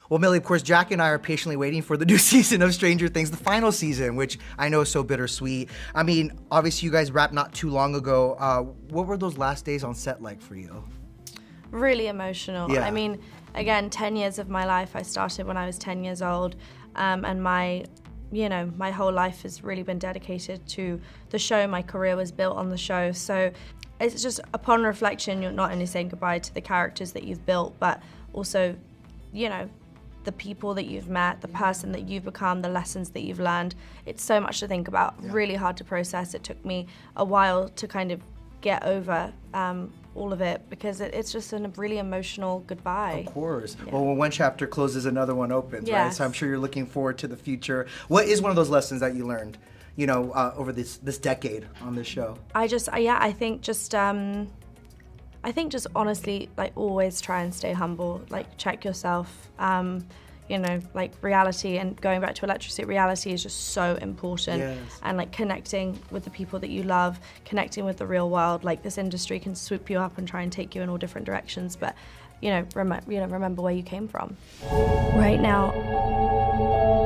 Well, Millie, of course, Jack and I are patiently waiting for the new season of Stranger Things, the final season, which I know is so bittersweet. I mean, obviously you guys wrapped not too long ago. What were those last days on set like for you? Really emotional. Yeah. I mean, again, 10 years of my life, I started when I was 10 years old, and my whole life has really been dedicated to the show. My career was built on the show. So it's just, upon reflection, you're not only saying goodbye to the characters that you've built, but also, the people that you've met, the person that you've become, the lessons that you've learned. It's so much to think about, really hard to process. It took me a while to kind of get over all of it, because it's just a really emotional goodbye. Of course. Yeah. Well, when one chapter closes, another one opens, right? So I'm sure you're looking forward to the future. What is one of those lessons that you learned, over this decade on this show? I think just honestly, like, always try and stay humble, like, check yourself. Like, reality, and going back to electricity, reality is just so important. Yes. And like connecting with the people that you love, connecting with the real world. Like, this industry can swoop you up and try and take you in all different directions, but remember where you came from. Right now,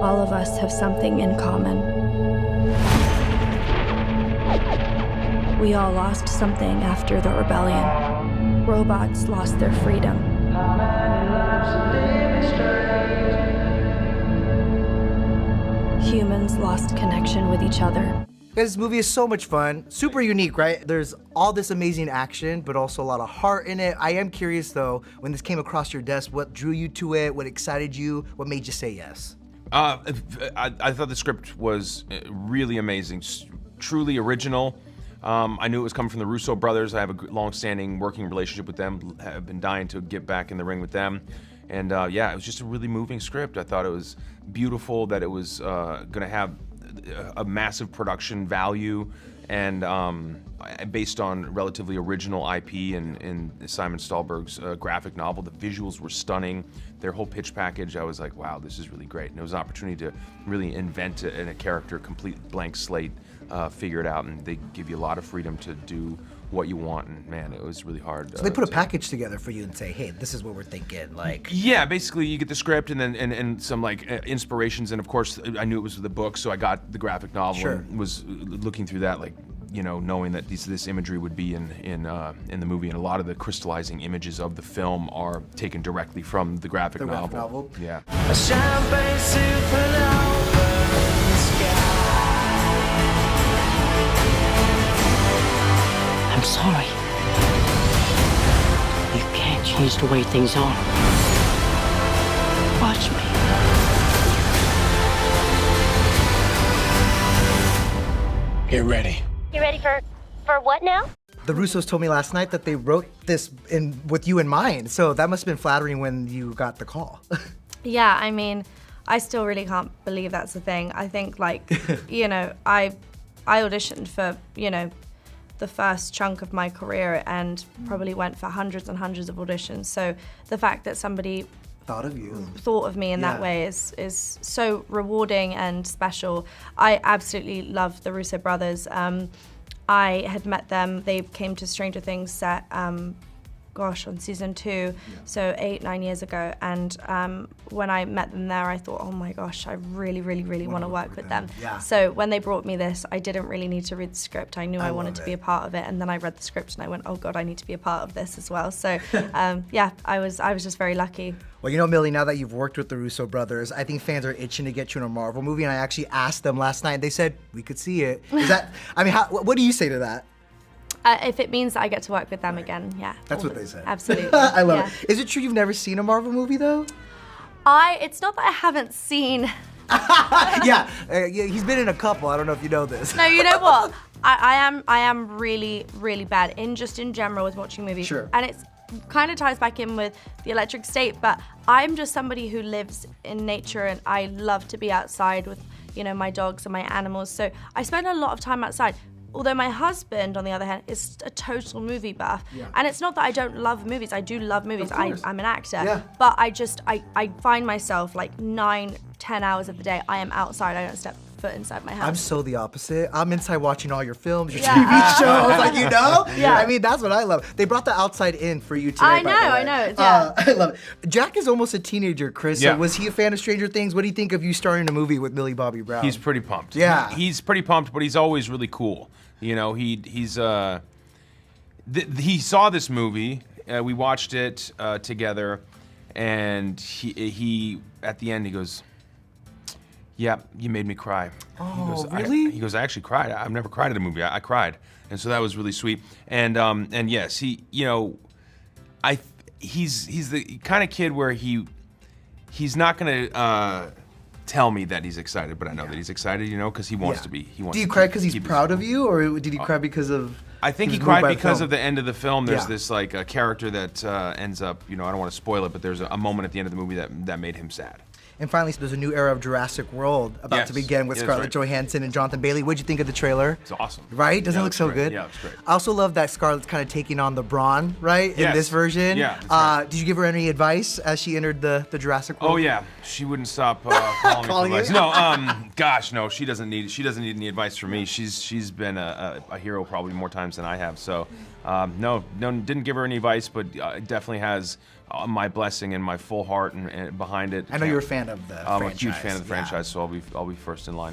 all of us have something in common. We all lost something after the rebellion. Robots lost their freedom. Humans lost connection with each other. This movie is so much fun, super unique, right? There's all this amazing action, but also a lot of heart in it. I am curious though, when this came across your desk, what drew you to it? What excited you? What made you say yes? I thought the script was really amazing, truly original. I knew it was coming from the Russo Brothers. I have a long-standing working relationship with them. I've been dying to get back in the ring with them. And it was just a really moving script. I thought it was beautiful, that it was gonna have a massive production value, and based on relatively original IP in Simon Stallberg's graphic novel. The visuals were stunning. Their whole pitch package, I was like, wow, this is really great. And it was an opportunity to really invent a character, complete blank slate, figure it out, and they give you a lot of freedom to do what you want, and man, it was really hard. So they put a package together for you and say, hey, this is what we're thinking, like. Yeah, basically you get the script and then and some like inspirations, and of course I knew it was the book, so I got the graphic novel and was looking through that, like, knowing that this imagery would be in the movie, and a lot of the crystallizing images of the film are taken directly from the graphic novel. Yeah. A champagne supernova in the sky. I'm sorry. You can't change the way things are. Watch me. Get ready. You ready for what now? The Russos told me last night that they wrote this with you in mind, so that must have been flattering when you got the call. Yeah, I mean, I still really can't believe that's a thing. I think, like, I auditioned for, the first chunk of my career, and probably went for hundreds and hundreds of auditions. So the fact that somebody thought of me in that way is so rewarding and special. I absolutely love the Russo Brothers. I had met them. They came to Stranger Things set, on season 2, so 8-9 years ago. And when I met them there, I thought, oh my gosh, I really, really, really want to work with them. Yeah. So when they brought me this, I didn't really need to read the script. I knew I wanted to be a part of it, and then I read the script and I went, oh God, I need to be a part of this as well. So I was just very lucky. Well, Millie, now that you've worked with the Russo brothers, I think fans are itching to get you in a Marvel movie, and I actually asked them last night, and they said we could see it. Is that, what do you say to that? If it means that I get to work with them again, yeah. That's what they said. Absolutely. I love it. Is it true you've never seen a Marvel movie, though? It's not that I haven't seen. He's been in a couple. I don't know if you know this. No, you know what? I am really, really bad in general with watching movies. Sure. And it's kind of ties back in with the electric state, but I'm just somebody who lives in nature, and I love to be outside with, my dogs and my animals. So I spend a lot of time outside. Although my husband, on the other hand, is a total movie buff. Yeah. And it's not that I don't love movies. I do love movies. I'm an actor. Yeah. But I find myself like 9-10 hours of the day, I am outside. I don't step foot inside my house. I'm so the opposite. I'm inside watching all your films, your Yeah. TV shows, like, you know? Yeah. I mean, that's what I love. They brought the outside in for you today. I by know, the way. I know, yeah. I love it. Jack is almost a teenager, Chris. Yeah. So was he a fan of Stranger Things? What do you think of you starring a movie with Millie Bobby Brown? He's pretty pumped. Yeah. He's pretty pumped, but he's always really cool. You know, he saw this movie. We watched it together, and he at the end he goes, "Yeah, you made me cry." Oh, he goes, really? He goes, "I actually cried. I've never cried at a movie. I cried," and so that was really sweet. And yes, he, you know, he's the kind of kid where he's not gonna tell me that he's excited, but I know that he's excited, you know, because he wants to be. He wants. Do you to cry keep- because he's keep his proud of cool. you, or did he cry because of? I think he was moved cried by the because film? of the end of the film. There's Yeah. this like a character that ends up, you know, I don't want to spoil it, but there's a moment at the end of the movie that made him sad. And finally, there's a new era of Jurassic World about Yes. to begin with Yeah, that's Scarlett right. Johansson and Jonathan Bailey. What'd you think of the trailer? It's awesome. Right? Doesn't Yeah, it look it's so great. good? Yeah, it's great. I also love that Scarlett's kind of taking on the Brawn, right? In Yes. this version. Yeah, that's right. Did you give her any advice as she entered the Jurassic World? Oh yeah, she wouldn't stop calling me Calling for you? advice. No, gosh, no, she doesn't need any advice from me. She's been a hero probably more times than I have. So, no, didn't give her any advice, but definitely has my blessing and my full heart and behind it. I know you're a fan of the I'm franchise. a huge fan of the Yeah. franchise, so I'll be first in line.